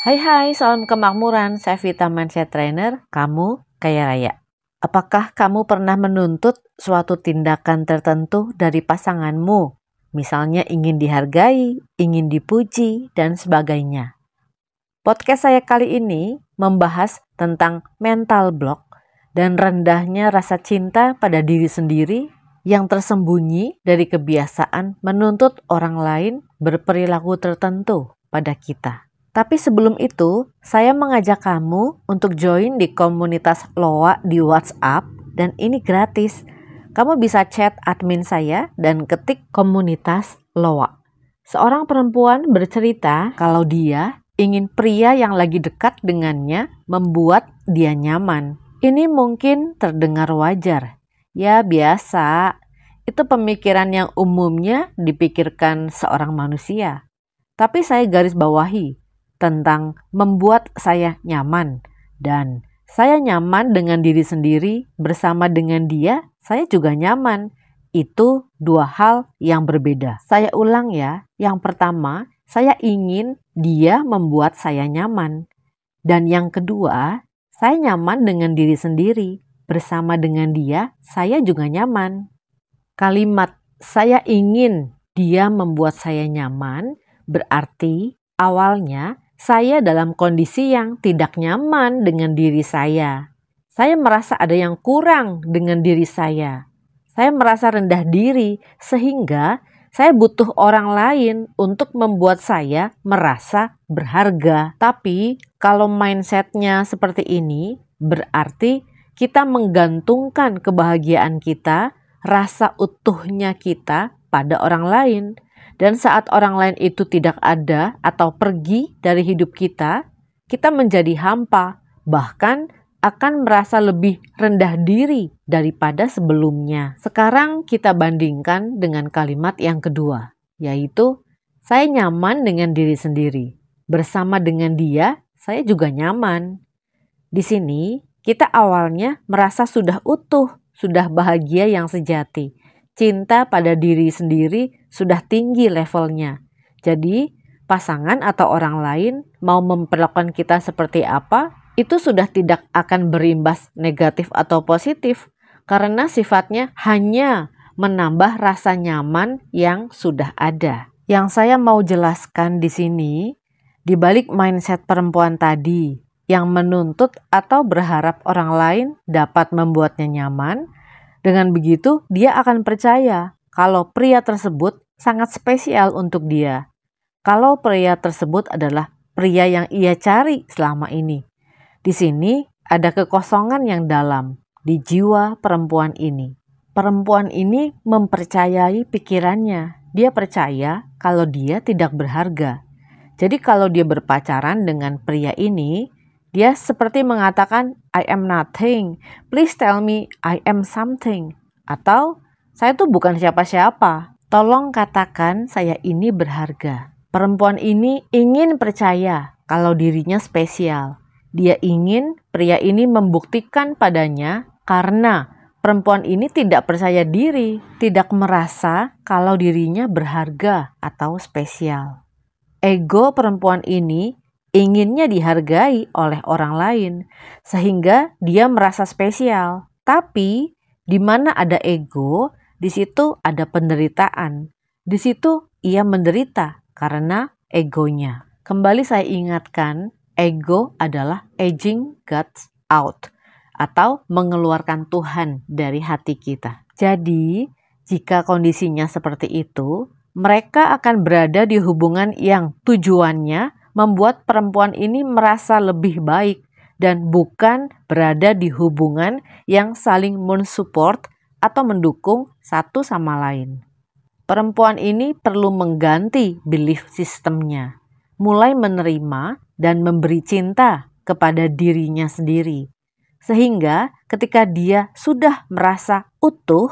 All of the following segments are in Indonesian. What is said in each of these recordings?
Hai, salam kemakmuran. Saya Vita Mindset Trainer, kamu kaya raya. Apakah kamu pernah menuntut suatu tindakan tertentu dari pasanganmu? Misalnya ingin dihargai, ingin dipuji, dan sebagainya. Podcast saya kali ini membahas tentang mental block dan rendahnya rasa cinta pada diri sendiri yang tersembunyi dari kebiasaan menuntut orang lain berperilaku tertentu pada kita. Tapi sebelum itu, saya mengajak kamu untuk join di komunitas LOA di WhatsApp dan ini gratis. Kamu bisa chat admin saya dan ketik komunitas LOA. Seorang perempuan bercerita kalau dia ingin pria yang lagi dekat dengannya membuat dia nyaman. Ini mungkin terdengar wajar. Ya biasa, itu pemikiran yang umumnya dipikirkan seorang manusia. Tapi saya garis bawahi tentang membuat saya nyaman, dan saya nyaman dengan diri sendiri bersama dengan dia, saya juga nyaman. Itu dua hal yang berbeda. Saya ulang ya, yang pertama, saya ingin dia membuat saya nyaman. Dan yang kedua, saya nyaman dengan diri sendiri. Bersama dengan dia, saya juga nyaman. Kalimat saya ingin dia membuat saya nyaman berarti awalnya saya dalam kondisi yang tidak nyaman dengan diri saya. Saya merasa ada yang kurang dengan diri saya. Saya merasa rendah diri sehingga saya butuh orang lain untuk membuat saya merasa berharga. Tapi kalau mindsetnya seperti ini, berarti kita menggantungkan kebahagiaan kita, rasa utuhnya kita pada orang lain. Dan saat orang lain itu tidak ada atau pergi dari hidup kita, kita menjadi hampa, bahkan akan merasa lebih rendah diri daripada sebelumnya. Sekarang kita bandingkan dengan kalimat yang kedua, yaitu saya nyaman dengan diri sendiri. Bersama dengan dia, saya juga nyaman. Di sini, kita awalnya merasa sudah utuh, sudah bahagia yang sejati. Cinta pada diri sendiri sudah tinggi levelnya. Jadi, pasangan atau orang lain mau memperlakukan kita seperti apa, itu sudah tidak akan berimbas negatif atau positif karena sifatnya hanya menambah rasa nyaman yang sudah ada. Yang saya mau jelaskan di sini, di balik mindset perempuan tadi yang menuntut atau berharap orang lain dapat membuatnya nyaman, dengan begitu, dia akan percaya kalau pria tersebut sangat spesial untuk dia. Kalau pria tersebut adalah pria yang ia cari selama ini. Di sini ada kekosongan yang dalam di jiwa perempuan ini. Perempuan ini mempercayai pikirannya. Dia percaya kalau dia tidak berharga. Jadi kalau dia berpacaran dengan pria ini, dia seperti mengatakan, I am nothing, please tell me I am something. Atau, saya tuh bukan siapa-siapa, tolong katakan saya ini berharga. Perempuan ini ingin percaya kalau dirinya spesial. Dia ingin pria ini membuktikan padanya karena perempuan ini tidak percaya diri, tidak merasa kalau dirinya berharga atau spesial. Ego perempuan ini inginnya dihargai oleh orang lain, sehingga dia merasa spesial. Tapi, di mana ada ego, di situ ada penderitaan. Di situ ia menderita karena egonya. Kembali saya ingatkan, ego adalah edging God out, atau mengeluarkan Tuhan dari hati kita. Jadi, jika kondisinya seperti itu, mereka akan berada di hubungan yang tujuannya membuat perempuan ini merasa lebih baik dan bukan berada di hubungan yang saling mensupport atau mendukung satu sama lain. Perempuan ini perlu mengganti belief sistemnya, mulai menerima dan memberi cinta kepada dirinya sendiri. Sehingga ketika dia sudah merasa utuh,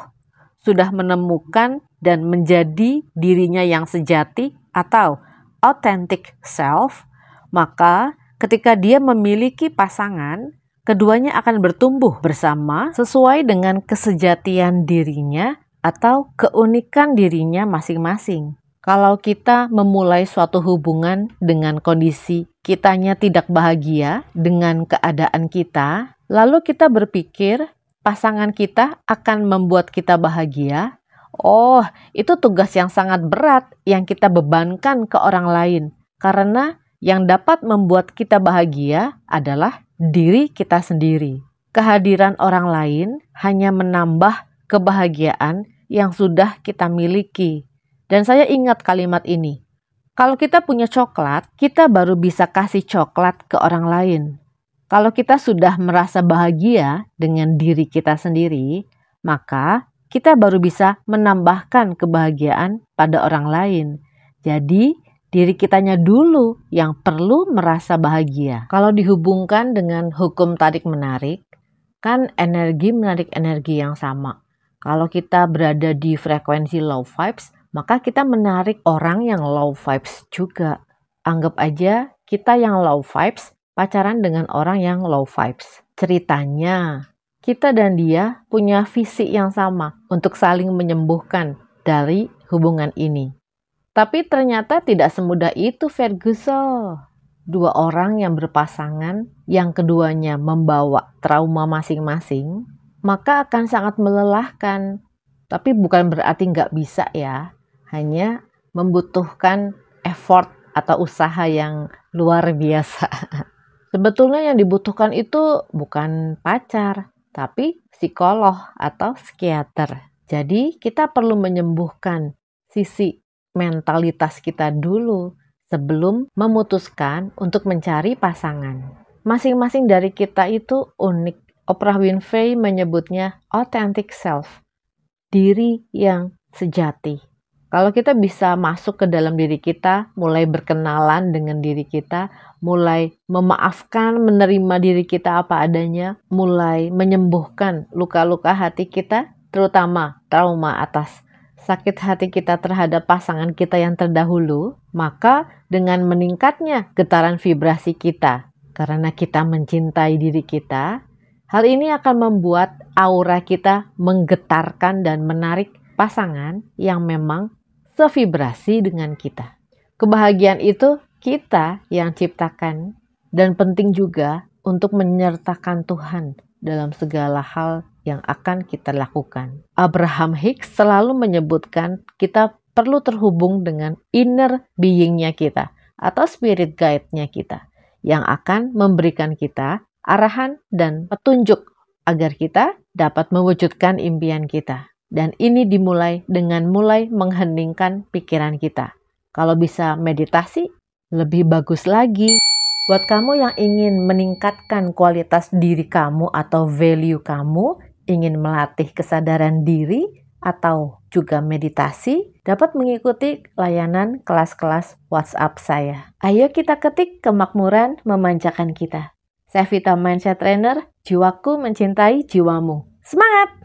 sudah menemukan dan menjadi dirinya yang sejati atau authentic self, maka ketika dia memiliki pasangan, keduanya akan bertumbuh bersama sesuai dengan kesejatian dirinya atau keunikan dirinya masing-masing. Kalau kita memulai suatu hubungan dengan kondisi kitanya tidak bahagia dengan keadaan kita, lalu kita berpikir pasangan kita akan membuat kita bahagia. Oh, itu tugas yang sangat berat yang kita bebankan ke orang lain. Karena yang dapat membuat kita bahagia adalah diri kita sendiri. Kehadiran orang lain hanya menambah kebahagiaan yang sudah kita miliki. Dan saya ingat kalimat ini. Kalau kita punya coklat, kita baru bisa kasih coklat ke orang lain. Kalau kita sudah merasa bahagia dengan diri kita sendiri, maka kita baru bisa menambahkan kebahagiaan pada orang lain. Jadi, diri kitanya dulu yang perlu merasa bahagia. Kalau dihubungkan dengan hukum tarik-menarik, kan energi menarik energi yang sama. Kalau kita berada di frekuensi low vibes, maka kita menarik orang yang low vibes juga. Anggap aja kita yang low vibes pacaran dengan orang yang low vibes. Ceritanya, kita dan dia punya visi yang sama untuk saling menyembuhkan dari hubungan ini. Tapi ternyata tidak semudah itu, Ferguson. Dua orang yang berpasangan, yang keduanya membawa trauma masing-masing, maka akan sangat melelahkan. Tapi bukan berarti nggak bisa ya. Hanya membutuhkan effort atau usaha yang luar biasa. Sebetulnya yang dibutuhkan itu bukan pacar, tapi psikolog atau psikiater. Jadi kita perlu menyembuhkan sisi mentalitas kita dulu sebelum memutuskan untuk mencari pasangan. Masing-masing dari kita itu unik. Oprah Winfrey menyebutnya authentic self, diri yang sejati. Kalau kita bisa masuk ke dalam diri kita, mulai berkenalan dengan diri kita, mulai memaafkan, menerima diri kita apa adanya, mulai menyembuhkan luka-luka hati kita, terutama trauma atas sakit hati kita terhadap pasangan kita yang terdahulu, maka dengan meningkatnya getaran vibrasi kita, karena kita mencintai diri kita, hal ini akan membuat aura kita menggetarkan dan menarik pasangan yang memang sevibrasi dengan kita. Kebahagiaan itu kita yang ciptakan dan penting juga untuk menyertakan Tuhan dalam segala hal yang akan kita lakukan. Abraham Hicks selalu menyebutkan kita perlu terhubung dengan inner being-nya kita atau spirit guide-nya kita yang akan memberikan kita arahan dan petunjuk agar kita dapat mewujudkan impian kita. Dan ini dimulai dengan mulai mengheningkan pikiran kita. Kalau bisa meditasi, lebih bagus lagi. Buat kamu yang ingin meningkatkan kualitas diri kamu atau value kamu, ingin melatih kesadaran diri atau juga meditasi, dapat mengikuti layanan kelas-kelas WhatsApp saya. Ayo kita ketik kemakmuran memanjakan kita. Saya Vita Mindset Trainer, jiwaku mencintai jiwamu. Semangat!